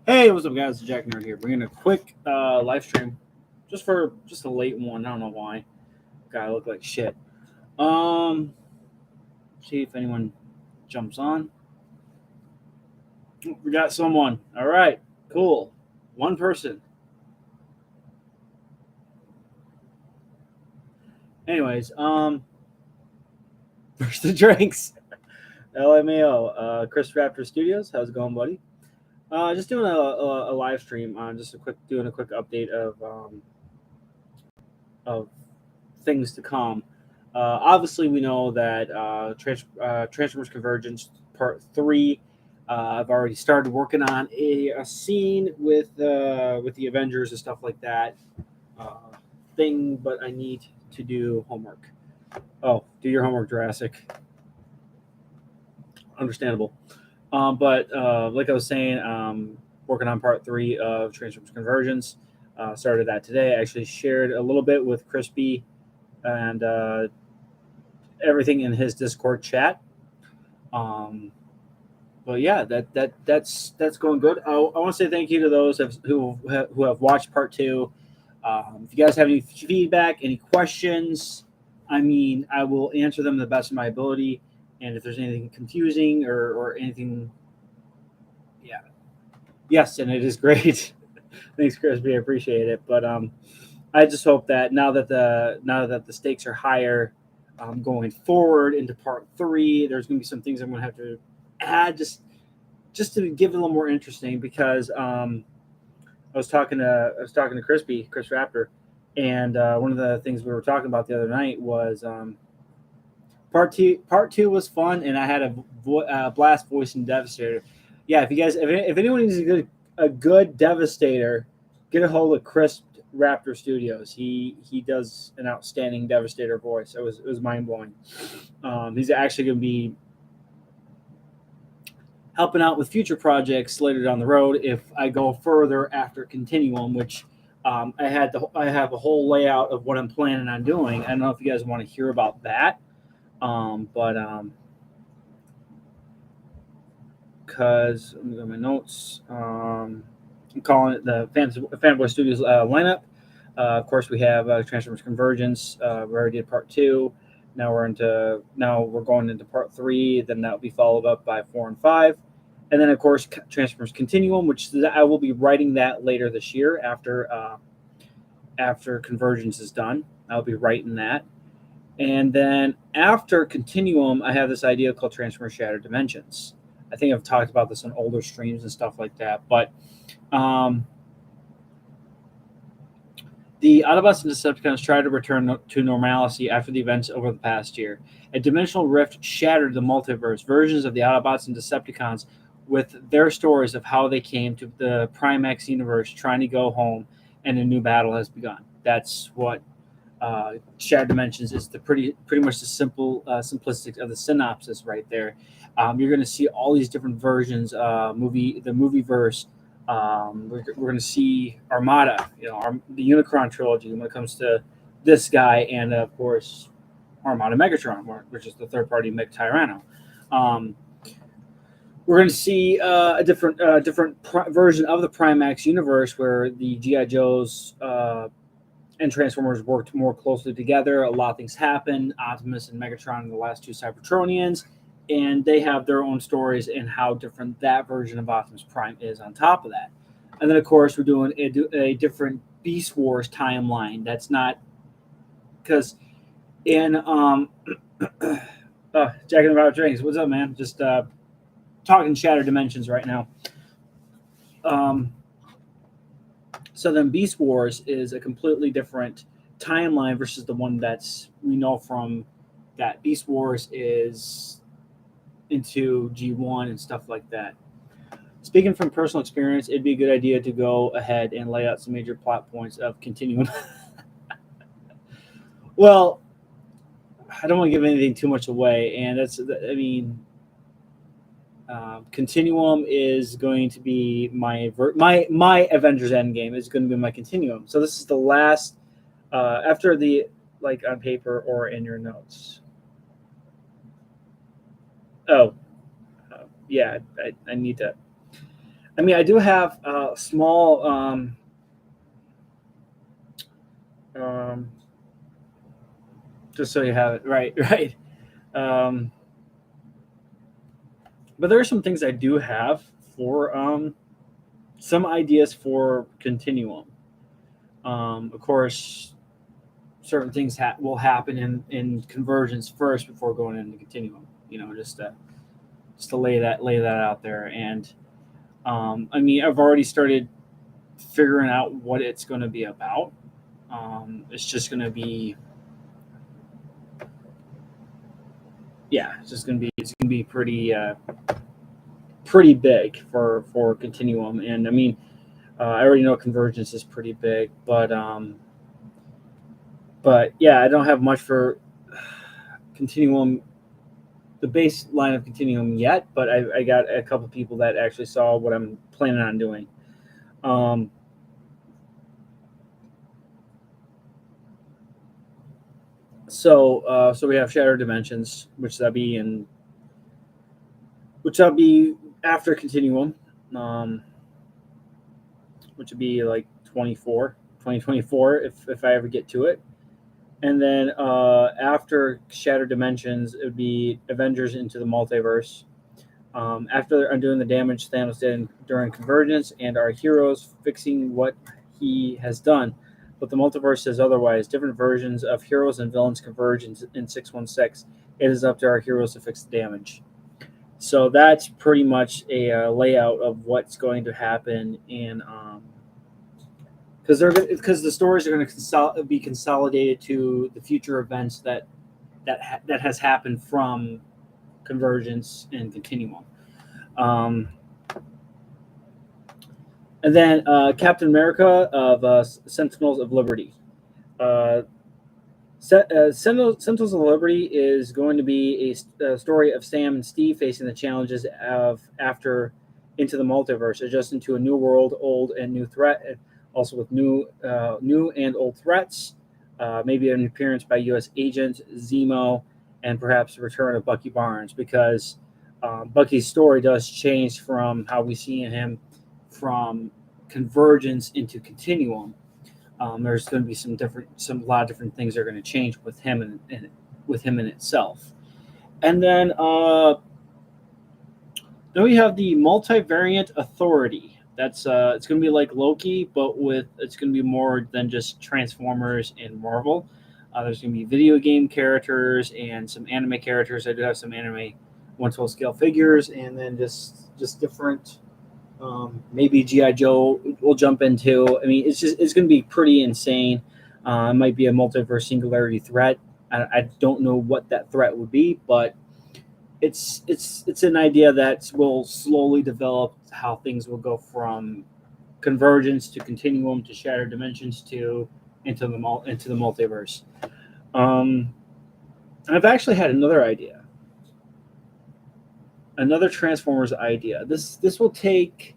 Hey, what's up, guys? It's Jack Nerd here, bringing a quick live stream, just a late one. I don't know why. Guy look like shit. Um, See if anyone jumps on. Oh, we got someone. All right, cool. One person. Anyways, first the drinks. LMAO, Chris Raptor Studios. How's it going, buddy? Just doing a live stream on doing a quick update of things to come. Obviously, we know that Transformers Convergence Part 3. I've already started working on a scene with the Avengers and stuff like that. Thing, but I need to do homework. Oh, do your homework, Jurassic. Understandable. But like I was saying, working on Part 3 of Transformers Convergence. Started that today. I actually shared a little bit with Crispy and everything in his Discord chat. But yeah, that's going good. I want to say thank you to those who have watched Part 2. If you guys have any feedback, any questions, I mean, I will answer them to the best of my ability. And if there's anything confusing or anything, yeah, yes, and it is great. Thanks, Crispy. I appreciate it. But I just hope that now that the stakes are higher, going forward into Part 3, there's going to be some things I'm going to have to add just to give it a little more interesting. Because I was talking to Chris Raptor, and one of the things we were talking about the other night was Part 2. Part 2 was fun, and I had a blast voicing Devastator. Yeah, if anyone needs a good Devastator, get a hold of Chris Raptor Studios. He does an outstanding Devastator voice. It was mind blowing. He's actually going to be helping out with future projects later down the road if I go further after Continuum, which I have a whole layout of what I'm planning on doing. I don't know if you guys want to hear about that, because let me go to my notes. I'm calling it the Fanboy Studios lineup. Of course, we have Transformers Convergence. We already did Part 2. Now we're going into Part 3. Then that will be followed up by 4 and 5, and then of course Transformers Continuum, which I will be writing that later this year after Convergence is done. I'll be writing that, and then after Continuum, I have this idea called Transformers Shattered Dimensions. I think I've talked about this on older streams and stuff like that, but the Autobots and Decepticons tried to return to normalcy after the events over the past year. A dimensional rift shattered the multiverse. Versions of the Autobots and Decepticons with their stories of how they came to the Primax universe trying to go home, and a new battle has begun. That's what Shattered Dimensions is. Pretty much the simplistic of the synopsis right there. You're going to see all these different versions. The movieverse. We're going to see Armada, the Unicron trilogy when it comes to this guy, and of course Armada Megatron, which is the third-party Mech Tyranno. We're going to see a different version of the Primax universe where the G.I. Joes and Transformers worked more closely together. A lot of things happen. Optimus and Megatron are the last two Cybertronians, and they have their own stories and how different that version of Optimus Prime is on top of that. And then, of course, we're doing a different Beast Wars timeline. That's not because in Jack and the Robert Drinks. What's up, man? Just talking Shattered Dimensions right now. So then Beast Wars is a completely different timeline versus the one that's we know from that. Beast Wars is into G1 and stuff like that. Speaking from personal experience, it'd be a good idea to go ahead and lay out some major plot points of Continuum. Well, I don't want to give anything too much away, and Continuum is going to be my Avengers Endgame is going to be my Continuum. So this is the last after the on paper or in your notes. Oh, yeah, I need to. I mean, I do have small just so you have it right, right. Um, but there are some things I do have for some ideas for Continuum. Of course, certain things will happen in conversions first before going into Continuum. You know, just to lay that out there. And I mean, I've already started figuring out what it's going to be about. It's just going to be, yeah, it's going to be pretty big for Continuum. And I mean, I already know Convergence is pretty big, but yeah, I don't have much for Continuum, the base line of Continuum yet. But I got a couple people that actually saw what I'm planning on doing. Um, so we have Shattered Dimensions, which that'll be after Continuum, um, which would be like 2024 if I ever get to it. And then after Shattered Dimensions, it would be Avengers into the Multiverse. After undoing the damage Thanos did during Convergence and our heroes fixing what he has done. But the multiverse says otherwise. Different versions of heroes and villains converge in 616. It is up to our heroes to fix the damage. So that's pretty much a layout of what's going to happen in because the stories are going to be consolidated to the future events that has happened from Convergence and Continuum. Um, and then Captain America of Sentinels of Liberty. Uh, Sentinels of Liberty is going to be a story of Sam and Steve facing the challenges of after into the multiverse, adjusting to a new world, old and new threat, and also with new and old threats. Maybe an appearance by U.S. Agent Zemo, and perhaps the return of Bucky Barnes, because Bucky's story does change from how we see him from Convergence into Continuum. There's going to be a lot of different things that are going to change with him and with him in itself. And then we have the Multivariant Authority. That's it's going to be like Loki, but it's going to be more than just Transformers and Marvel. There's going to be video game characters and some anime characters. I do have some anime 1/12 scale figures, and then just different. Maybe GI Joe will jump into. I mean, it's going to be pretty insane. It might be a multiverse singularity threat. I don't know what that threat would be, but it's an idea that will slowly develop how things will go from Convergence to Continuum to Shattered Dimensions to into the multiverse. Um, I've actually had another idea, another Transformers idea. This will take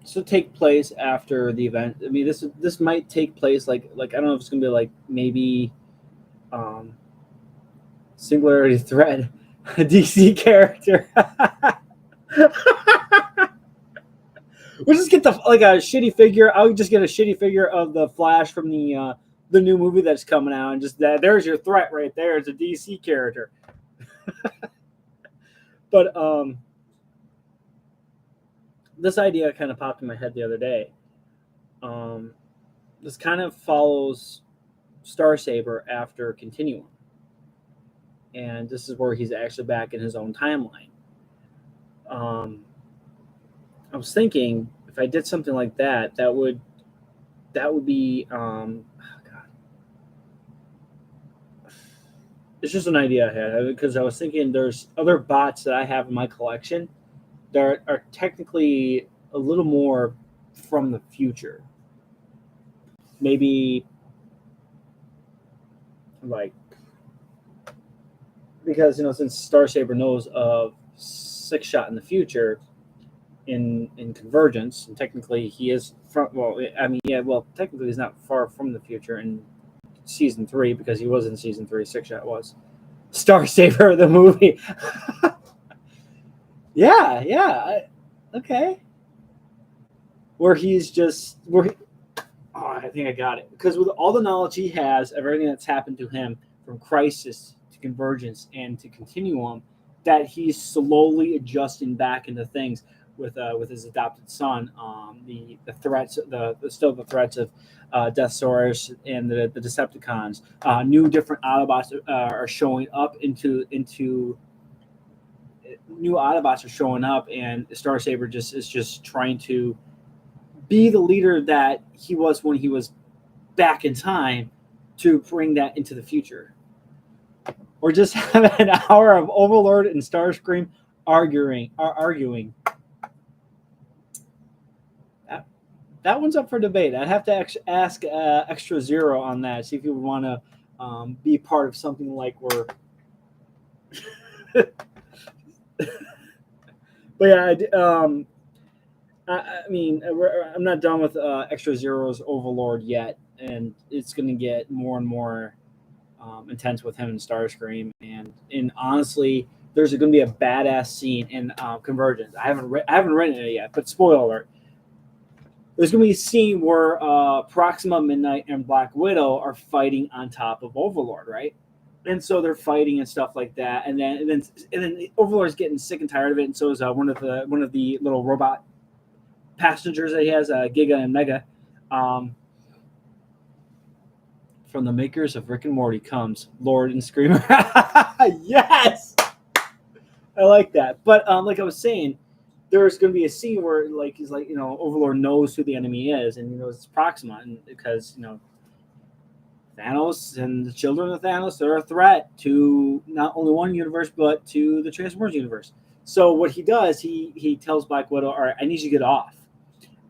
this will take place after the event. I mean, this might take place like I don't know if it's gonna be like maybe um, Singularity Threat, a DC character. We'll just get like a shitty figure. I'll just get a shitty figure of the Flash from the new movie that's coming out, and just there's your threat right there. It's a DC character. But this idea kind of popped in my head the other day. This kind of follows Star Saber after Continuum, and this is where he's actually back in his own timeline. I was thinking if I did something like that, that would be oh God. It's just an idea I had because I was thinking there's other bots that I have in my collection that are technically a little more from the future. Maybe like because since Star Saber knows of Six Shot in the future in Convergence, and technically he is from. Well, I mean, yeah, well, technically he's not far from the future in season 3 because he was in season 3. Six Shot was Star Saber the movie. Yeah. Okay. Where he's just where. Oh, I think I got it. Because with all the knowledge he has, everything that's happened to him from crisis to convergence and to continuum, that he's slowly adjusting back into things with his adopted son. The threats, still the threats of Death Source and the Decepticons. New different Autobots are showing up into new Autobots are showing up, and Star Saber is just trying to be the leader that he was when he was back in time to bring that into the future. Or just have an hour of Overlord and Starscream arguing. That, that one's up for debate. I'd have to ask Extra Zero on that, see if he would want to be part of something like where. But yeah, I mean, I'm not done with Extra Zero's Overlord yet, and it's going to get more and more intense with him and Starscream. And honestly, there's going to be a badass scene in Convergence. I haven't written it yet, but spoiler alert. There's going to be a scene where Proxima, Midnight, and Black Widow are fighting on top of Overlord, right? And so they're fighting and stuff like that, and then Overlord's getting sick and tired of it, and so is one of the little robot passengers that he has, Giga and Mega. Um, from the makers of Rick and Morty comes Lord and Screamer. Yes, I like that. But like I was saying, there's going to be a scene where like he's like Overlord knows who the enemy is, and he knows it's Proxima, and because Thanos and the children of Thanos, they're a threat to not only one universe but to the Transformers universe. So what he does, he tells Black Widow, "All right, I need you to get off."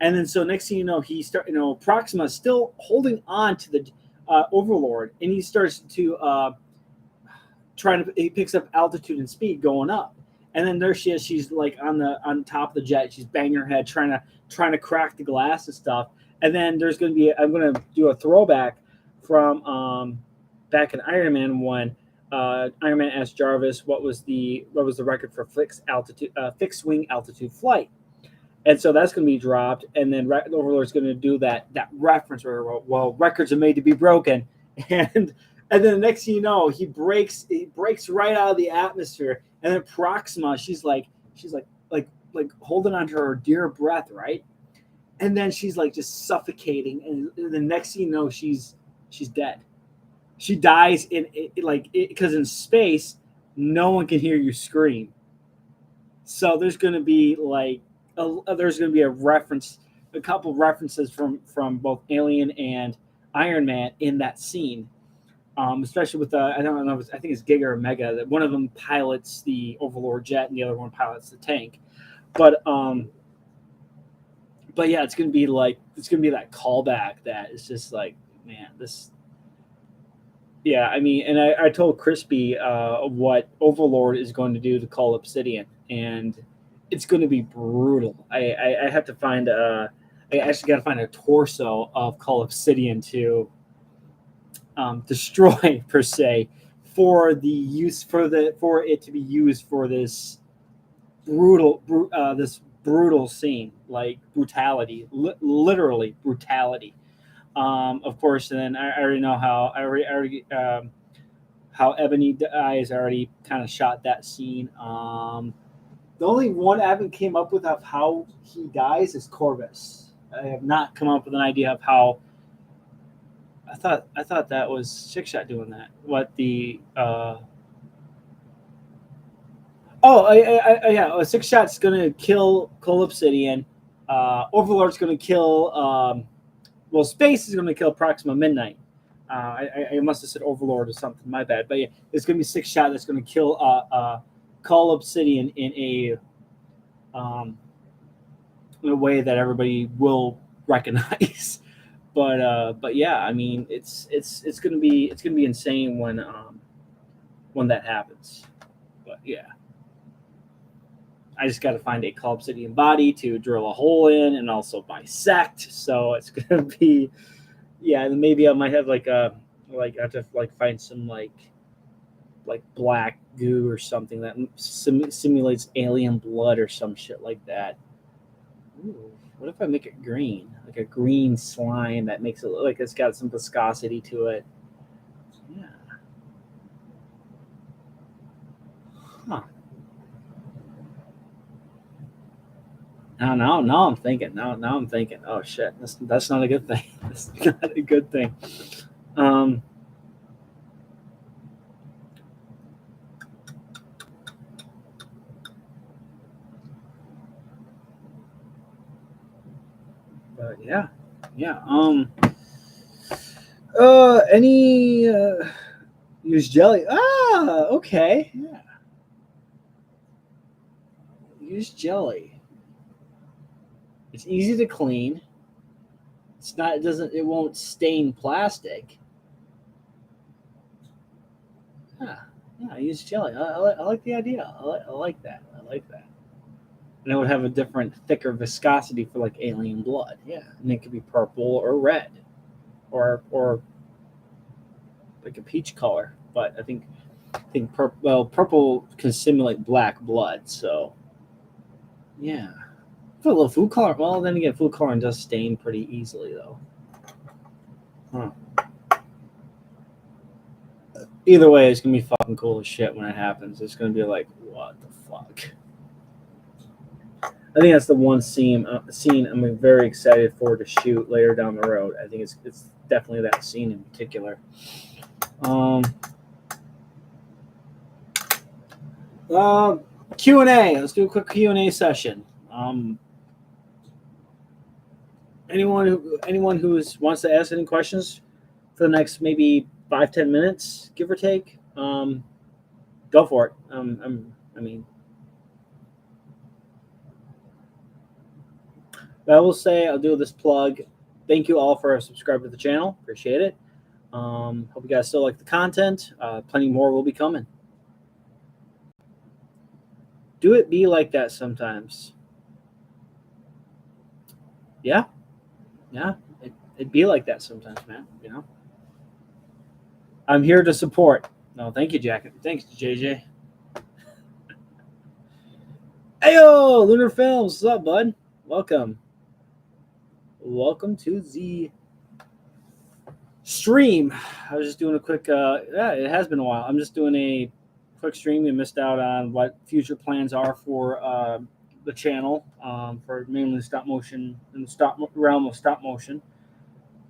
And then so next thing you know, Proxima is still holding on to the Overlord, and he starts to he picks up altitude and speed going up. And then there she is. She's like on top of the jet. She's banging her head, trying to crack the glass and stuff. And then there's going to be I'm going to do a throwback from back in Iron Man 1. Iron Man asked Jarvis what was the record for fixed wing altitude flight. And so that's going to be dropped, and then Overlord's going to do that reference where, well, records are made to be broken, and then the next thing you know, he breaks right out of the atmosphere, and then Proxima, she's like holding on to her dear breath, right, and then she's like just suffocating, and the next thing you know, she's dead. She dies because in space, no one can hear you scream. So there's going to be there's going to be a couple references from both Alien and Iron Man in that scene, especially with I don't know, I think it's Giga or Mega, that one of them pilots the Overlord jet and the other one pilots the tank, but yeah, it's going to be that callback that is just like, man, this. Yeah, I mean, and I told Crispy what Overlord is going to do to Call Obsidian, and it's going to be brutal. I have to find I actually got to find a torso of Call Obsidian to destroy per se for it to be used for this brutal scene, like brutality, literally brutality. Of course, and then I already know how Ebony Eyes already kind of shot that scene. The only one I haven't came up with of how he dies is Corvus. I have not come up with an idea of how. I thought that was Six Shot doing that. What the? Yeah, Six Shot's gonna kill Cole Obsidian. Overlord's gonna kill. Space is gonna kill Proxima Midnight. I must have said Overlord or something. My bad. But yeah, it's gonna be Six Shot that's gonna kill Call Obsidian um, in a way that everybody will recognize. But yeah, I mean, it's gonna be insane when that happens. But yeah, I just got to find a Call Obsidian body to drill a hole in and also bisect. So it's gonna be, yeah. And maybe I might have I have to find some like black goo or something that simulates alien blood or some shit like that. Ooh, what if I make it green? Like a green slime that makes it look like it's got some viscosity to it. Yeah. Huh. Now I'm thinking. Now I'm thinking. Oh shit, that's not a good thing. That's not a good thing. Um, but yeah. Any use jelly? Ah, okay. Yeah, use jelly. It's easy to clean. It's not. It doesn't. It won't stain plastic. Yeah, yeah. Use jelly. I like the idea. I like that. I like that. And it would have a different, thicker viscosity for like alien blood. Yeah, and it could be purple or red, or like a peach color. But I think purple can simulate black blood. So yeah, put a little food color. Well, then again, food coloring does stain pretty easily though. Huh. Either way, it's gonna be fucking cool as shit when it happens. It's gonna be like, what the fuck? I think that's the one scene I'm very excited for to shoot later down the road. I think it's definitely that scene in particular. Um, Q&A. Let's do a quick Q&A session. Anyone who wants to ask any questions for the next maybe 5-10 minutes, give or take, go for it. I mean, but I will say I'll do this plug. Thank you all for subscribing to the channel. Appreciate it. Hope you guys still like the content. Plenty more will be coming. Do it be like that sometimes. Yeah, yeah. It'd be like that sometimes, man. You know. I'm here to support. No, thank you, Jack. Thanks, JJ. Heyo, Lunar Films. What's up, bud? Welcome. Welcome to the stream. I was just doing a quick. Yeah, it has been a while. I'm just doing a quick stream. We missed out on what future plans are for the channel, for mainly stop motion in the realm of stop motion.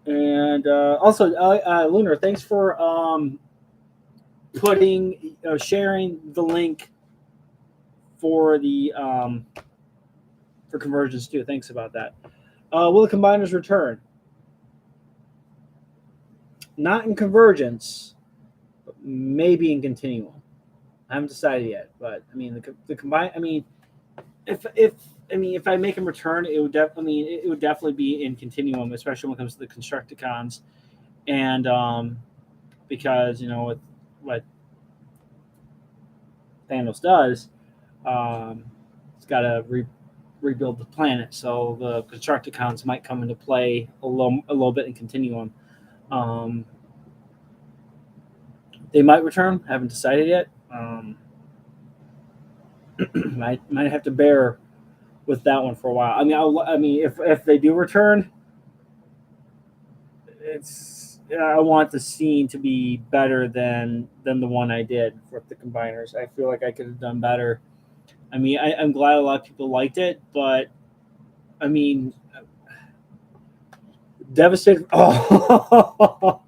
And also, Lunar, thanks for sharing the link for the for conversions too. Thanks about that. Will the combiners return? Not in convergence, but maybe in continuum. I haven't decided yet, but I mean the combine. I mean, if I make them return, it would it would definitely be in continuum, especially when it comes to the Constructicons, and because with what Thanos does, it's got to rebuild the planet, so the Constructicons might come into play a little bit in continuum. They might return. I haven't decided yet. Might have to bear with that one for a while. I mean, if they do return, I want the scene to be better than the one I did with the combiners. I feel like I could have done better. I mean, I'm glad a lot of people liked it, but I mean, devastated. Oh,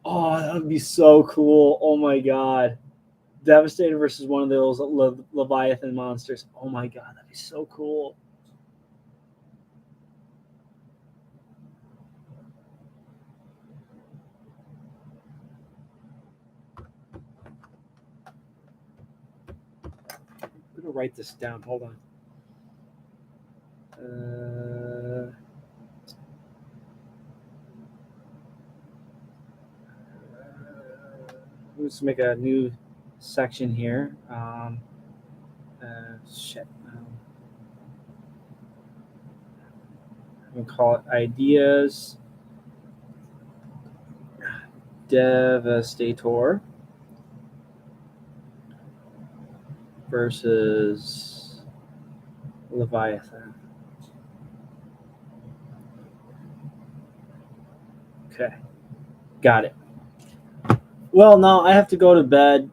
oh, that would be so cool. Oh my god. Devastator versus one of those Leviathan monsters. Oh my god, that'd be so cool. I'm gonna write this down. Hold on. Let's make a new section here. Shit. I'm gonna call it ideas Devastator versus Leviathan. Okay, got it. Well, now I have to go to bed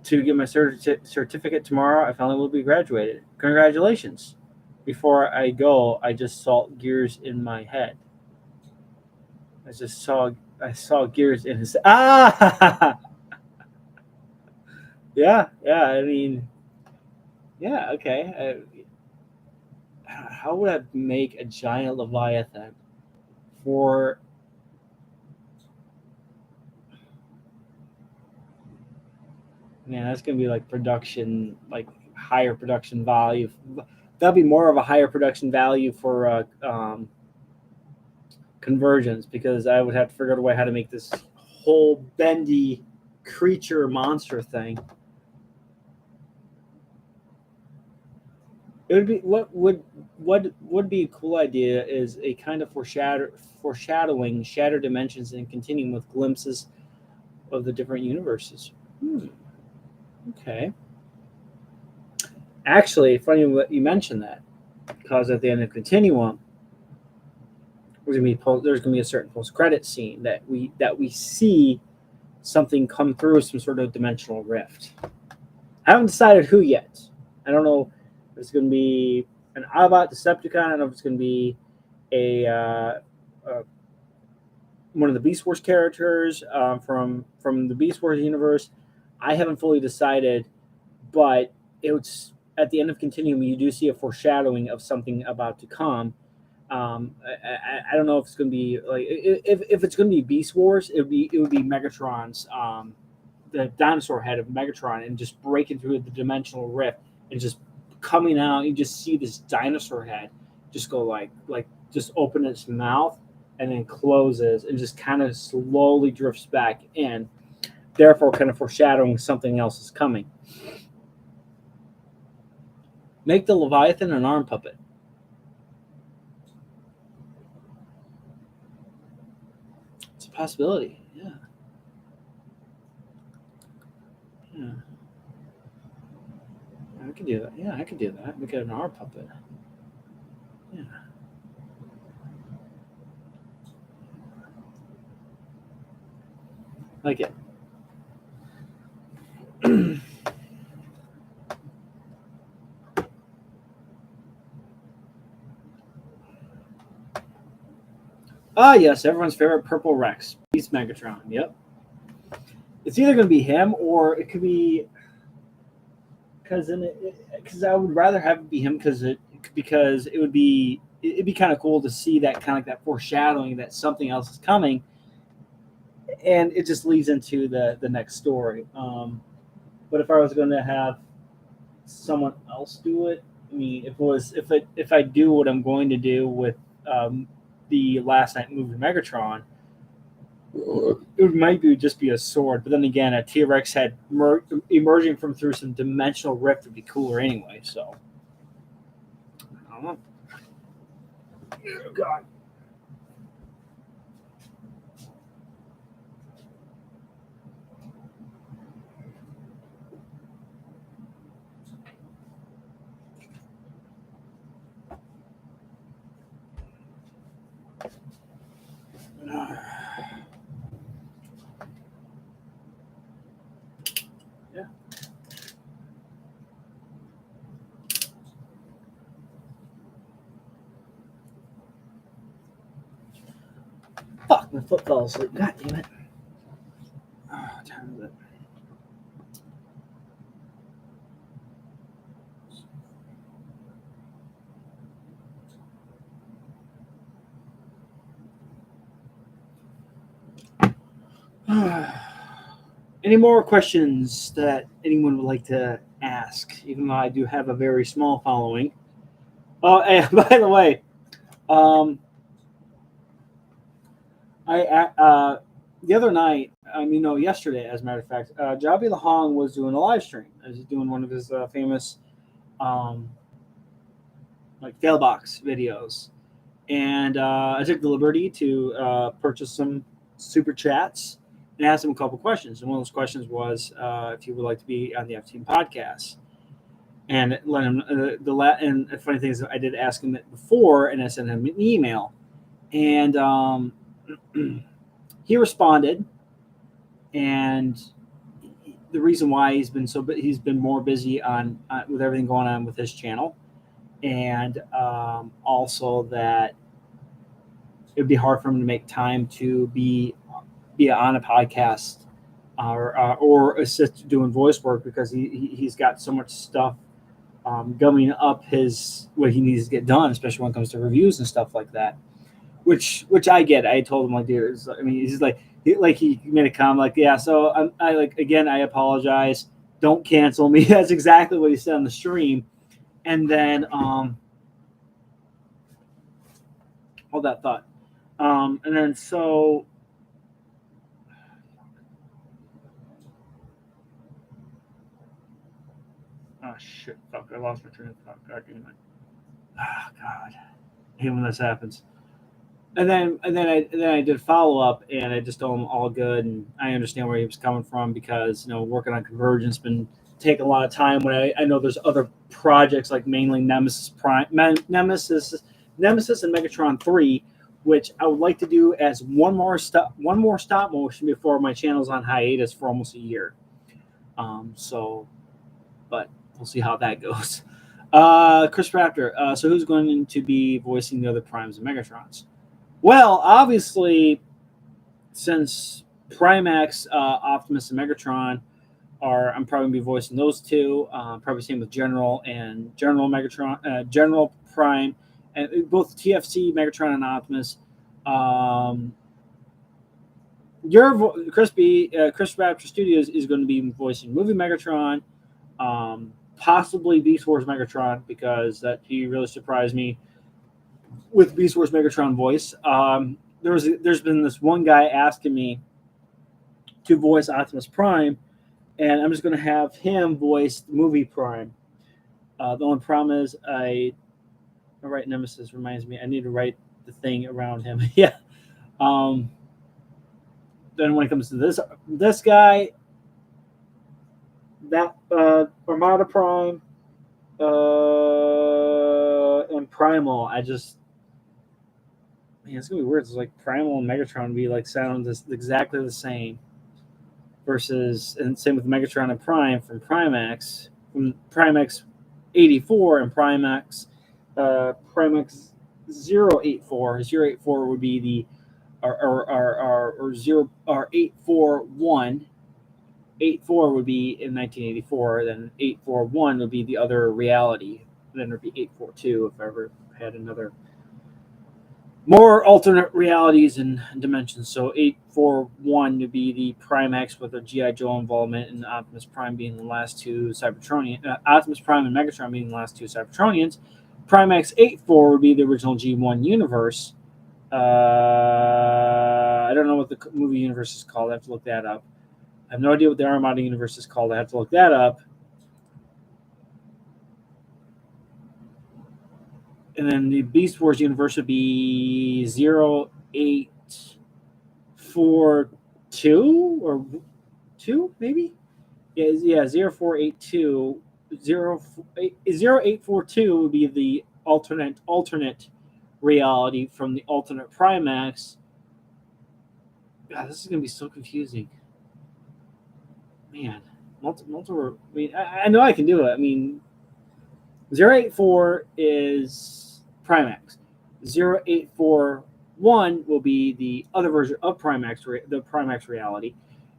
to get my certificate tomorrow. I finally will be graduated. Congratulations. Before I go, I just saw gears in my head. I saw gears in his yeah. I mean, yeah. Okay. How would I make a giant Leviathan for? Man, that's gonna be like production, like higher production value. That'll be more of a higher production value for conversions because I would have to figure out a way how to make this whole bendy creature monster thing. It would be what would be a cool idea is a kind of foreshadowing shattered dimensions and continuing with glimpses of the different universes. Okay. Actually, funny what you mentioned that because at the end of Continuum, there's gonna be a certain post credit scene that we see something come through some sort of dimensional rift. I haven't decided who yet. I don't know if it's going to be an Autobot Decepticon. I don't know if it's going to be a one of the Beast Wars characters from the Beast Wars universe. I haven't fully decided, but it's at the end of Continuum. You do see a foreshadowing of something about to come. I don't know if it's going to be like if it's going to be Beast Wars, it would be Megatron's the dinosaur head of Megatron and just breaking through the dimensional rift and just coming out. You just see this dinosaur head just go like just open its mouth and then closes and just kind of slowly drifts back in, therefore kind of foreshadowing something else is coming. Make the Leviathan an arm puppet. It's a possibility. Yeah. Yeah. I could do that. Yeah, I could do that. Make it an arm puppet. Yeah. Like it. Ah, yes, everyone's favorite purple Rex, Beast Megatron. Yep. It's either going to be him or it could be because I would rather have it be him because it'd be kind of cool to see that kind of like that foreshadowing that something else is coming, and it just leads into the next story. But if I was going to have someone else do it, I mean, if I do what I'm going to do with the last night movie Megatron, it might just be a sword. But then again, a T Rex head emerging from through some dimensional rift would be cooler anyway. So I don't know. Oh, God. Yeah. Fuck, my foot fell asleep. God damn it. Oh, what time is it? Any more questions that anyone would like to ask? Even though I do have a very small following. Oh, and by the way, um, I the other night, no, yesterday, as a matter of fact, Jabi Lahong was doing a live stream. He was doing one of his famous um, like failbox videos, and I took the liberty to purchase super chats and asked him a couple questions. And one of those questions was if he would like to be on the F Team podcast. And let him and the funny thing is, I did ask him it before, and I sent him an email, and he responded. And the reason why he's been more busy on with everything going on with his channel, and also that it'd be hard for him to make time to be on a podcast or assist doing voice work because he's got so much stuff gumming up what he needs to get done, especially when it comes to reviews and stuff like that. Which I get. I told him, like, dude, he's like he made a comment like, yeah. So I apologize. Don't cancel me. That's exactly what he said on the stream. And then hold that thought. And then so. Oh shit! Fuck! I lost my train of thought. God damn it! Oh God! I hate when this happens. And then I did follow up, and I just told him all good, and I understand where he was coming from because working on Convergence been taking a lot of time. When I know there's other projects like mainly Nemesis Prime, Nemesis and Megatron 3, which I would like to do as one more stop motion before my channel's on hiatus for almost a year. But we'll see how that goes. Chris Raptor. So who's going to be voicing the other Primes and Megatrons? Well, obviously, since Primax, Optimus, and Megatron I'm probably gonna be voicing those two. Probably same with General and General Megatron, General Prime, and both TFC, Megatron, and Optimus. Chris Raptor Studios is going to be voicing movie Megatron, possibly Beast Wars Megatron, because that he really surprised me with Beast Wars Megatron voice. There's been this one guy asking me to voice Optimus Prime, and I'm just going to have him voice the movie Prime. The only problem is I write Nemesis reminds me I need to write the thing around him. Yeah. Then when it comes to this guy, that Armada Prime and Primal, it's gonna be weird. It's like Primal and Megatron would be like sound exactly the same. Versus, and same with Megatron and Prime from Primax 84 and Primax 084. 084 would be the or 841. 84 would be in 1984. Then 841 would be the other reality. Then it would be 842 if I ever had another more alternate realities and dimensions. So 841 would be the Primax with their G.I. Joe involvement, and Optimus Prime being the last two Cybertronians. Optimus Prime and Megatron being the last two Cybertronians. Primax 84 would be the original G1 universe. I don't know what the movie universe is called. I have to look that up. I have no idea what the Armada universe is called. I have to look that up. And then the Beast Wars universe would be 0842 or 2, maybe? Yeah, 0482. 0842 would be the alternate reality from the alternate Primax. God, this is going to be so confusing. Man, multiple. I mean, I know I can do it. I mean, 084 is Primax. 0841 will be the other version of Primax, the Primax reality.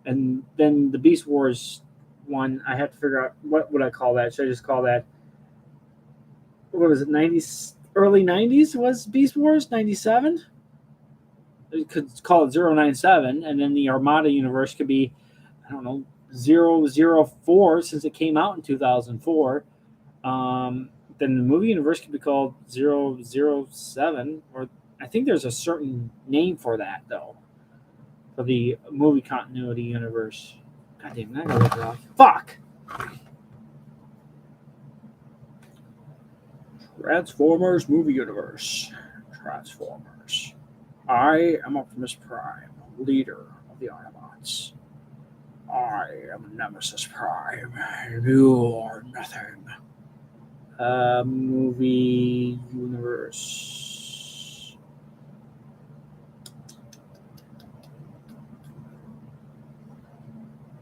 And then the Beast Wars one, I have to figure out what would I call that. Should I just call that, what was it, 90s, early 90s was Beast Wars, 97? You could call it 097, and then the Armada universe could be, I don't know, 004 since it came out in 2004. Then the movie universe could be called 007, or I think there's a certain name for that, though, for the movie continuity universe. God damn, I gotta look it up. Fuck! Transformers movie universe. Transformers. I am Optimus Prime. leader of the Autobots. I am Nemesis Prime, and you are nothing. Movie universe.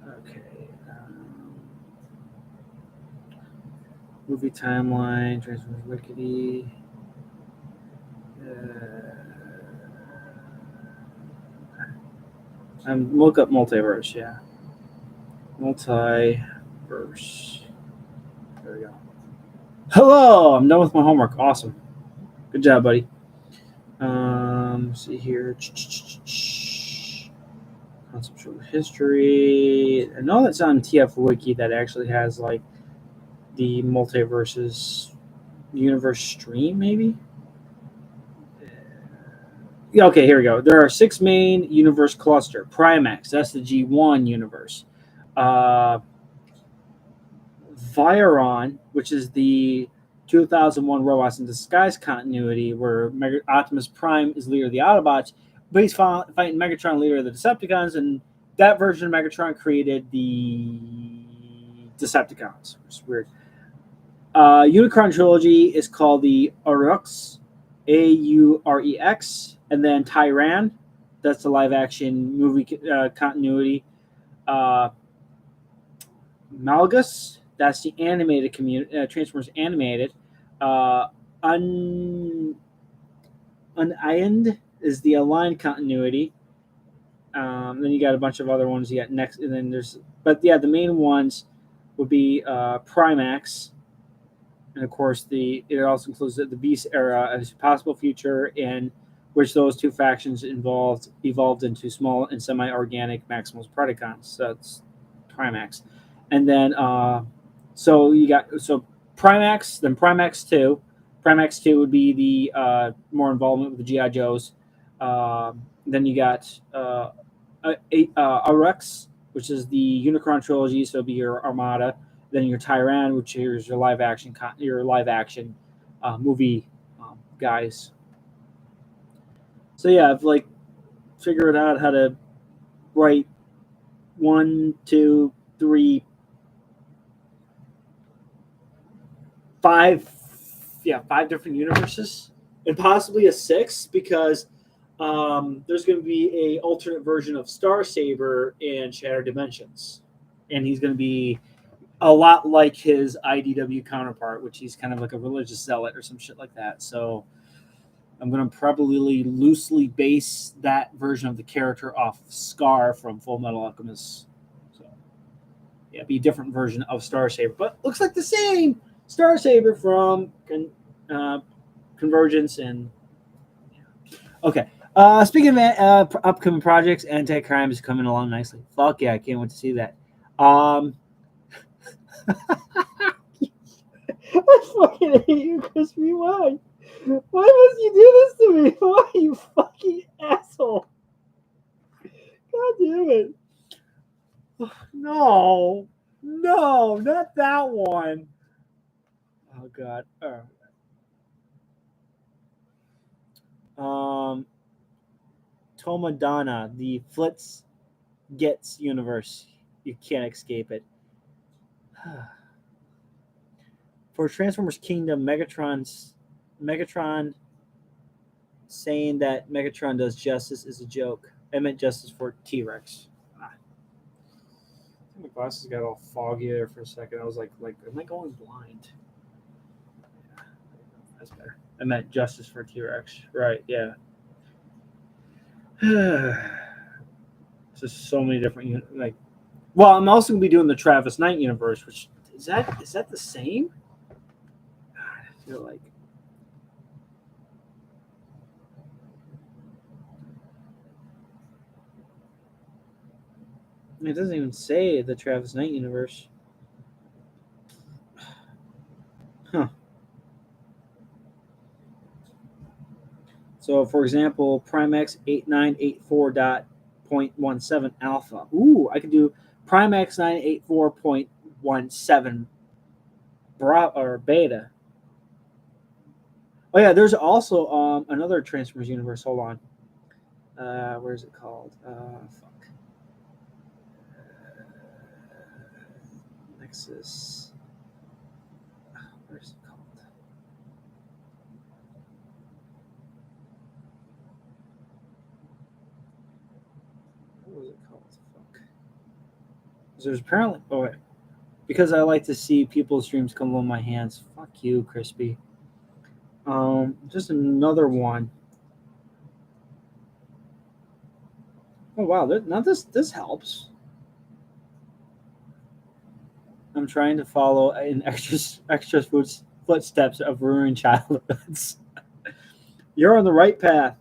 Okay. Movie timeline, Transformers Wickedy. Look up Multiverse, yeah. Multiverse. There we go. Hello! I'm done with my homework. Awesome. Good job, buddy. See here. Conceptual history. I know that's on TF Wiki that actually has like the multiverses universe stream, maybe? Yeah, okay, here we go. There are 6 main universe cluster. Primax, that's the G1 universe. Viron, which is the 2001 Robots in Disguise continuity, where Optimus Prime is leader of the Autobots, but he's fighting Megatron, leader of the Decepticons, and that version of Megatron created the Decepticons, which is weird. Unicron trilogy is called the Aurex, Aurex, and then Tyran, that's the live-action movie continuity. Malgus, that's the animated Transformers animated. Unironed is the aligned continuity. Then you got a bunch of other ones. You got next, and then the main ones would be Primax, and of course it also includes the Beast era as a possible future, in which those two factions evolved into small and semi-organic Maximus Predacons. So it's Primax. And then Primax, then Primax 2. Primax 2 would be the more involvement with the G.I. Joes. Then you got Aurex, which is the Unicron trilogy, so it'd be your Armada. Then your Tyran, which is your live action movie guys. So yeah, I've like figured out how to write 1, 2, 3, 5 different universes, and possibly a 6, because there's going to be a alternate version of Starsaber in Shattered Dimensions, and he's going to be a lot like his IDW counterpart, which he's kind of like a religious zealot or some shit like that. So I'm going to probably loosely base that version of the character off of Scar from Full Metal Alchemist. So yeah, be a different version of Starsaber, but looks like the same Starsaber from Convergence. And okay. Speaking of upcoming projects, Anti-Crime is coming along nicely. Fuck yeah, I can't wait to see that. I fucking hate you, Crispy. Why? Why must you do this to me? Why, you fucking asshole? God damn it. No, not that one. Oh, God. Tomadana, the Flitz Gets universe. You can't escape it. For Transformers Kingdom, Megatron saying that Megatron does justice is a joke. I meant justice for T-Rex. I think my glasses got all foggy there for a second. I was like, am I going blind? Yeah, that's better. I meant justice for T-Rex. Right, yeah. Just so many different, well, I'm also going to be doing the Travis Knight universe, which, is that the same? God, I feel like. It doesn't even say the Travis Knight universe. Huh. So, for example, Primax 8984.17 alpha. Ooh, I could do Primax 984.17 beta. Oh yeah, there's also another Transformers universe. Hold on. Where's it called? Fuck. Nexus. Where's it called? What was it called? Fuck. There's apparently. Oh wait. Because I like to see people's dreams come on my hands. Fuck you, Crispy. Just another one. Oh wow, now this helps. I'm trying to follow in extra footsteps of ruined childhoods. You're on the right path.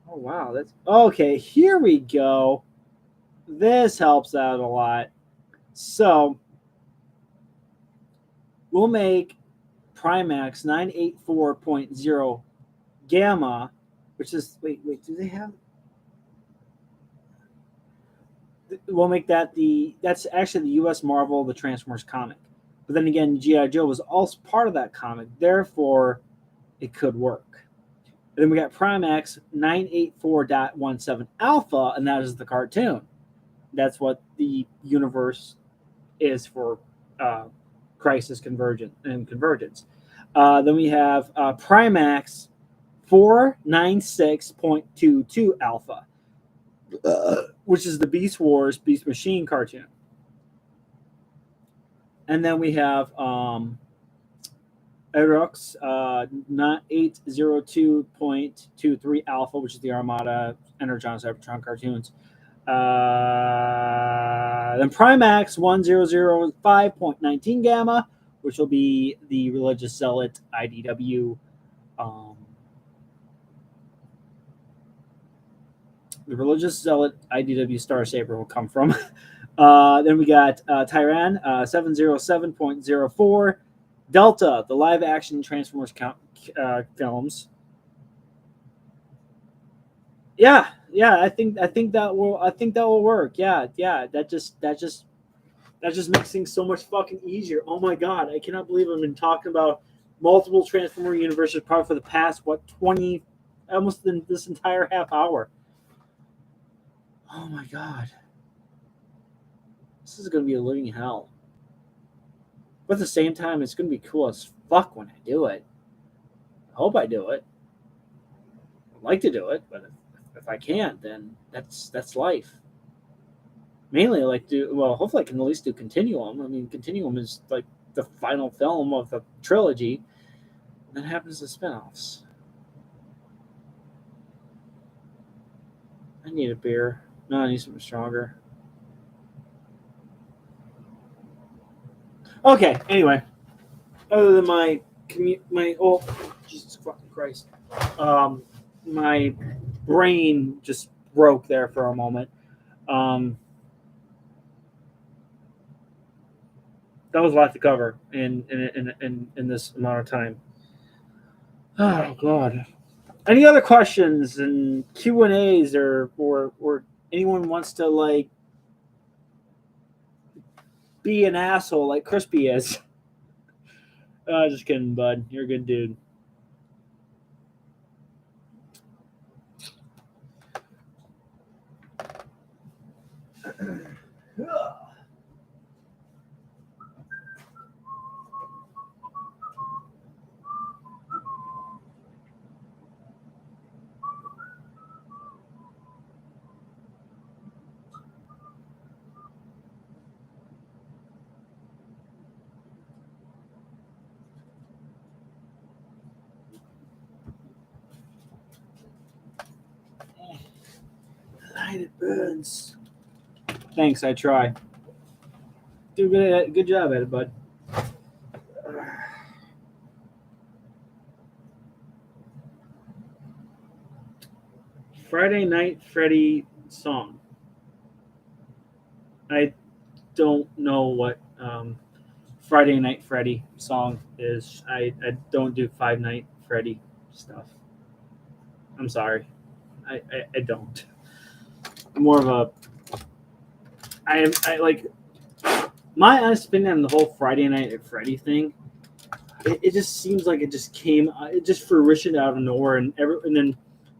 Oh wow, that's okay. Here we go. This helps out a lot. So we'll make Primax 984.0 gamma, which is wait, do they have? We'll make that that's actually the U.S. Marvel the Transformers comic, but then again, GI Joe was also part of that comic, therefore it could work. And then we got Primax 984.17 Alpha, and that is the cartoon. That's what the universe is for Crisis Convergence and Convergence. Then we have Primax 496.22 Alpha, which is the Beast Wars Beast Machine cartoon. And then we have Erox 802.23 Alpha, which is the Armada Energon Cybertron cartoons. Then Primax 1005.19 Gamma, which will be the Religious Zealot IDW. The Religious Zealot IDW Star Saber will come from. Then we got Tyran 707.04. Delta, the live action Transformers films. Yeah, I think that will work. Yeah, that just makes things so much fucking easier. Oh my god, I cannot believe I've been talking about multiple Transformer universes probably for the past 20, almost this entire half hour. Oh my god, this is gonna be a living hell. But at the same time, it's gonna be cool as fuck when I do it. I hope I do it. I'd like to do it, but if I can't, then that's life. Mainly, I like to. Well, hopefully, I can at least do Continuum. I mean, Continuum is like the final film of the trilogy. And then happens to spinoffs. I need a beer. No, I need something stronger. Okay. Anyway, other than my Jesus fucking Christ, my brain just broke there for a moment. That was a lot to cover in this amount of time. Oh god. Any other questions and Q&As or anyone wants to like be an asshole like Crispy is? Just kidding, bud. You're a good dude. Light it burns. Thanks, I try. Do good job at it, bud. Friday Night Freddy song. I don't know what Friday Night Freddy song is. I don't do Five Night Freddy stuff. I'm sorry. I don't. I'm more of a. I like my honest opinion on the whole Friday Night at Freddy thing. it just seems like it just came, it just fruitioned out of nowhere, and then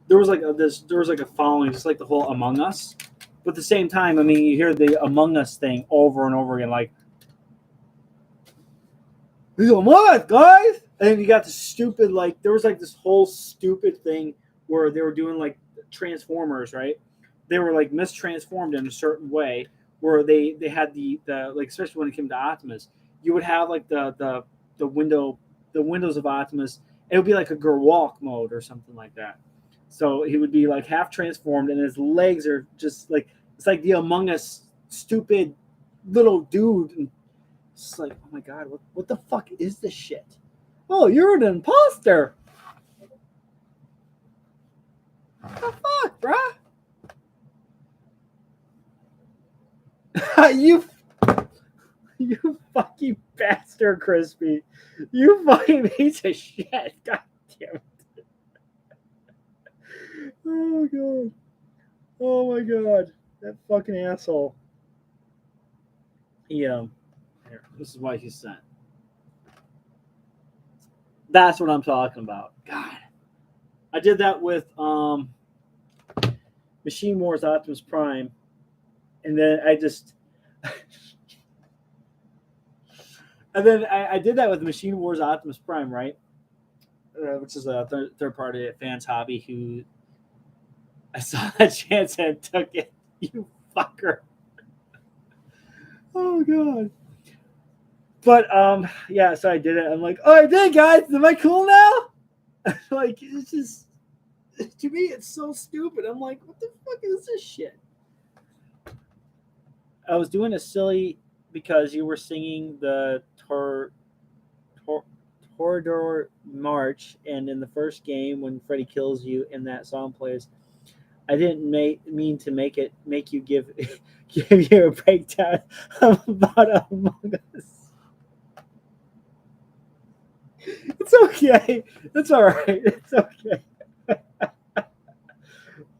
there was like a following, just like the whole Among Us. But at the same time, I mean, you hear the Among Us thing over and over again, like, Among Us, guys! And then you got the stupid, like, there was like this whole stupid thing where they were doing like Transformers, right? They were like mistransformed in a certain way where they had the like, especially when it came to Optimus, you would have like the window the windows of Optimus. It would be like a Gerwalk mode or something like that. So he would be like half transformed, and his legs are just like, it's like the Among Us stupid little dude. And it's like, oh my god, what the fuck is this shit? Oh, you're an imposter. What the fuck, bruh? You fucking bastard, Crispy. You fucking piece of shit. God damn it. Oh god. Oh my god. That fucking asshole. Yeah. Here, this is why he's sent. That's what I'm talking about. God. I did that with Machine Wars Optimus Prime. And then I just and then I did that with Machine Wars Optimus Prime, right? Which is a third party fans hobby who I saw that chance and took it. You fucker. Oh god. But yeah, so I did it. I'm like, oh, I did, guys. Am I cool now? Like, it's just, to me, it's so stupid. I'm like, what the fuck is this shit? I was doing a silly because you were singing the Torador March, and in the first game when Freddy kills you and that song plays, I didn't mean to make you give give you a breakdown about Among Us. It's okay. It's all right. It's okay.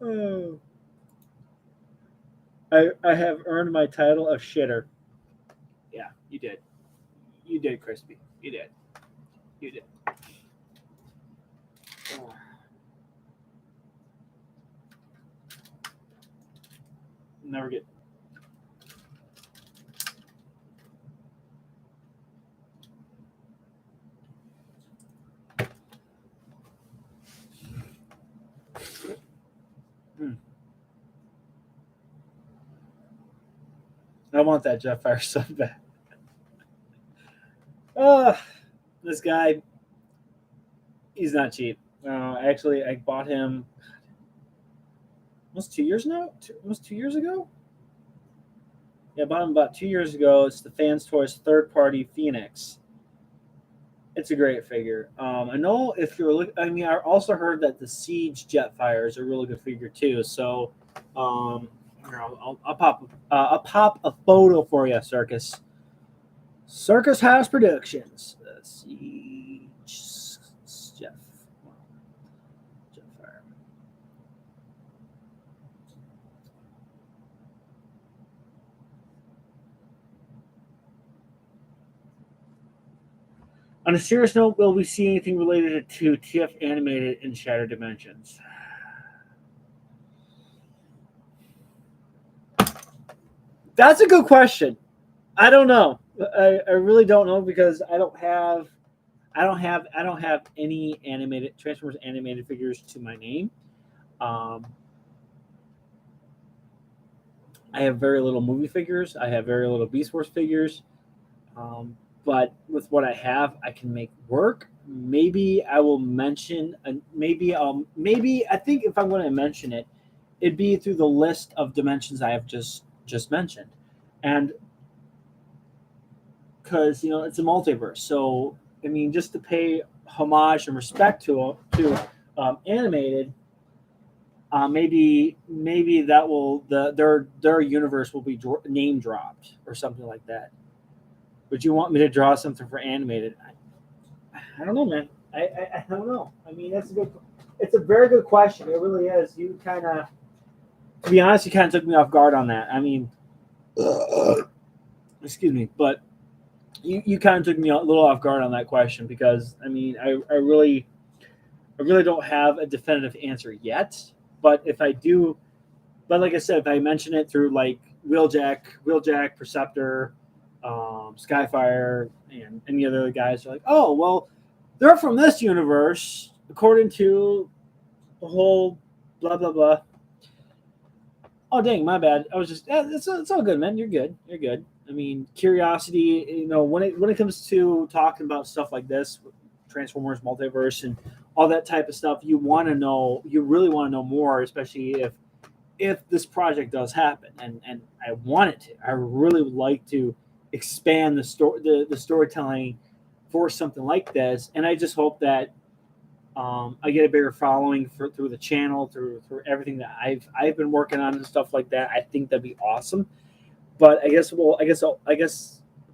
Oh. I have earned my title of shitter. Yeah, you did. You did, Crispy. You did. You did. Oh. Never get. I want that Jetfire so bad. This guy, he's not cheap. Actually, I bought him almost 2 years now. Almost 2 years ago. Yeah, I bought him about 2 years ago. It's the Fans Toys third-party Phoenix. It's a great figure. I know if you're looking. I mean, I also heard that the Siege Jetfire is a really good figure too. So, I'll pop a photo for you, Circus. Circus House Productions. Siege Jetfire. On a serious note, will we see anything related to TF Animated in Shattered Dimensions? That's a good question. I don't know. I really don't know because I don't have any animated Transformers animated figures to my name. I have very little movie figures. I have very little Beast Wars figures. But with what I have, I can make work. Maybe I will mention. Maybe I think if I'm going to mention it, it'd be through the list of dimensions I have just mentioned, and because it's a multiverse. So I mean, just to pay homage and respect to animated. Maybe that will their universe will be name dropped or something like that. Would you want me to draw something for animated? I don't know, man. I don't know. I mean, it's a very good question. It really is. You kind of, to be honest, you kind of took me off guard on that. I mean, excuse me, but you kind of took me a little off guard on that question because I mean I really don't have a definitive answer yet. But if I do, but like I said, if I mention it through like Wheeljack, Perceptor, Skyfire, and any other guys, are like, oh well, they're from this universe according to the whole blah blah blah. Oh dang, my bad. I was just it's all good, man. You're good. You're good. I mean, curiosity. You know, when it comes to talking about stuff like this, Transformers, Multiverse, and all that type of stuff, you want to know. You really want to know more, especially if this project does happen, and I want it to. I really would like to expand the storytelling for something like this, and I just hope that I get a bigger following through the channel, through everything that I've been working on and stuff like that. I think that'd be awesome. But I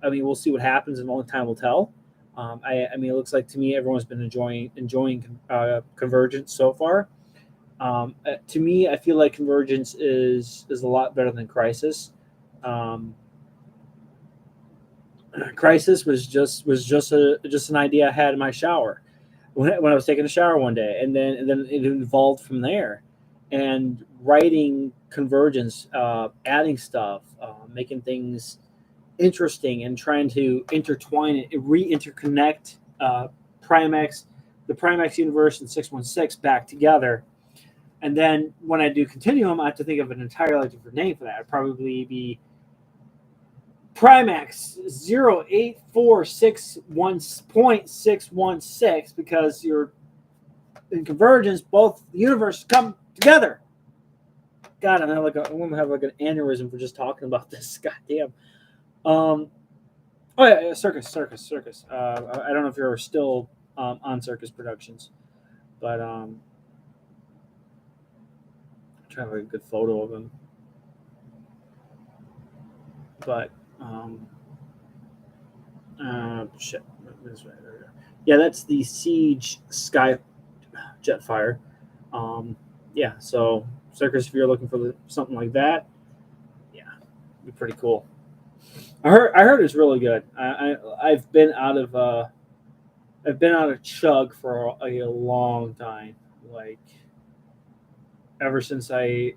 mean we'll see what happens, and only time will tell. I mean it looks like to me everyone's been enjoying Convergence so far. To me, I feel like Convergence is a lot better than Crisis. Um, Crisis was just an idea I had in my shower when I was taking a shower one day, and then it evolved from there. And writing Convergence, adding stuff, making things interesting, and trying to intertwine it, re-interconnect Primax, the Primax universe and 616 back together. And then when I do Continuum, I have to think of an entirely different name for that. It'd probably be Primax 08461.616 because you're in Convergence, both universes come together. God, I'm gonna have like an aneurysm for just talking about this. God damn. Oh yeah, Circus. I don't know if you're still on Circus Productions, but I'm trying to have a good photo of him. But shit. Yeah, that's the Siege Sky Jetfire. Yeah, so Circus, if you're looking for something like that, yeah, it'd be pretty cool. I heard it's really good. I've been out of Chug for a long time, like ever since a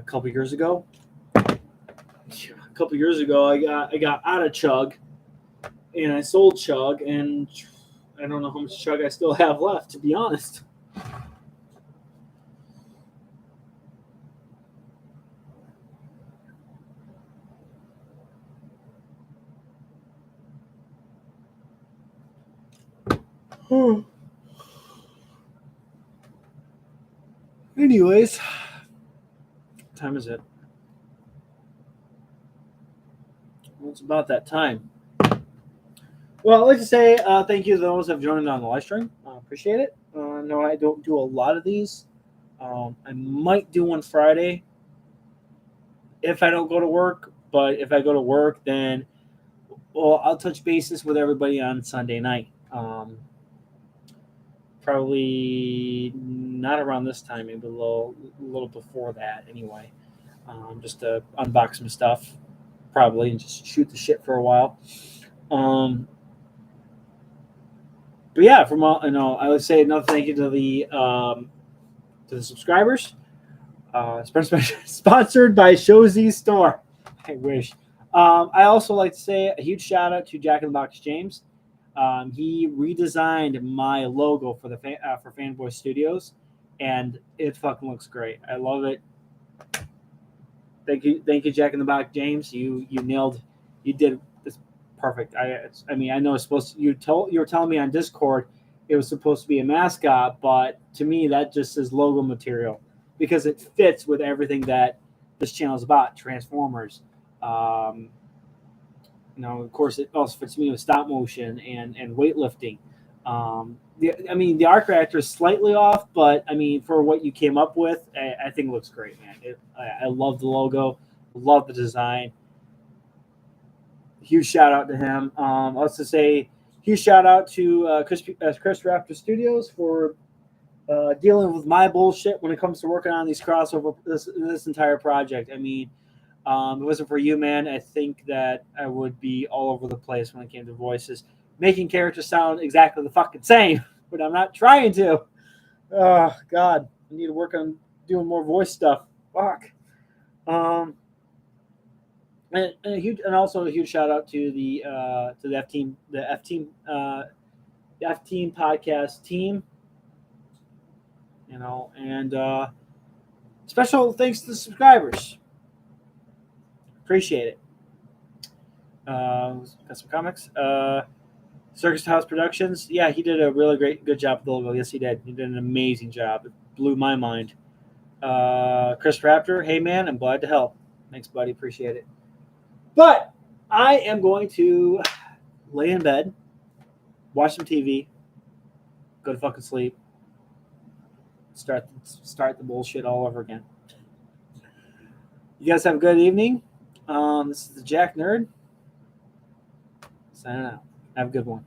couple years ago. A couple years ago, I got out of Chug, and I sold Chug, and I don't know how much Chug I still have left, to be honest. Anyways, what time is it? Well, it's about that time. Well, I'd like to say thank you to those who have joined on the live stream. Appreciate it. No, I don't do a lot of these. I might do one Friday if I don't go to work. But if I go to work, then I'll touch bases with everybody on Sunday night. Probably not around this time, maybe a little before that. Anyway, just to unbox some stuff, probably, and just shoot the shit for a while. But yeah, from all I would say another thank you to the subscribers. Sponsored by Showzy Store. I wish. I also like to say a huge shout out to Jack in the Box James. He redesigned my logo for for Fanboy Studios, and it fucking looks great. I love it. Thank you, Jack in the Box James. You nailed. You did this perfect. I mean I know it's supposed to, you were telling me on Discord it was supposed to be a mascot, but to me that just is logo material because it fits with everything that this channel is about. Transformers. Of course, it also fits me with stop motion and weightlifting. The art director is slightly off, but I mean, for what you came up with, I think it looks great, man. I love the logo, love the design. Huge shout out to him. I'll also say huge shout out to Chris Raptor Studios for dealing with my bullshit when it comes to working on these crossover this entire project. I mean, If it wasn't for you, man, I think that I would be all over the place when it came to voices, making characters sound exactly the fucking same, but I'm not trying to. Oh God, I need to work on doing more voice stuff. Fuck. Um, and also a huge shout out to the F team podcast team. And special thanks to the subscribers. Appreciate it. Got some comics. Circus House Productions. Yeah, he did a really good job with the logo. Yes, he did. He did an amazing job. It blew my mind. Chris Raptor. Hey, man, I'm glad to help. Thanks, buddy. Appreciate it. But I am going to lay in bed, watch some TV, go to fucking sleep, start the bullshit all over again. You guys have a good evening. This is the Jack Nerd. Signing out. Have a good one.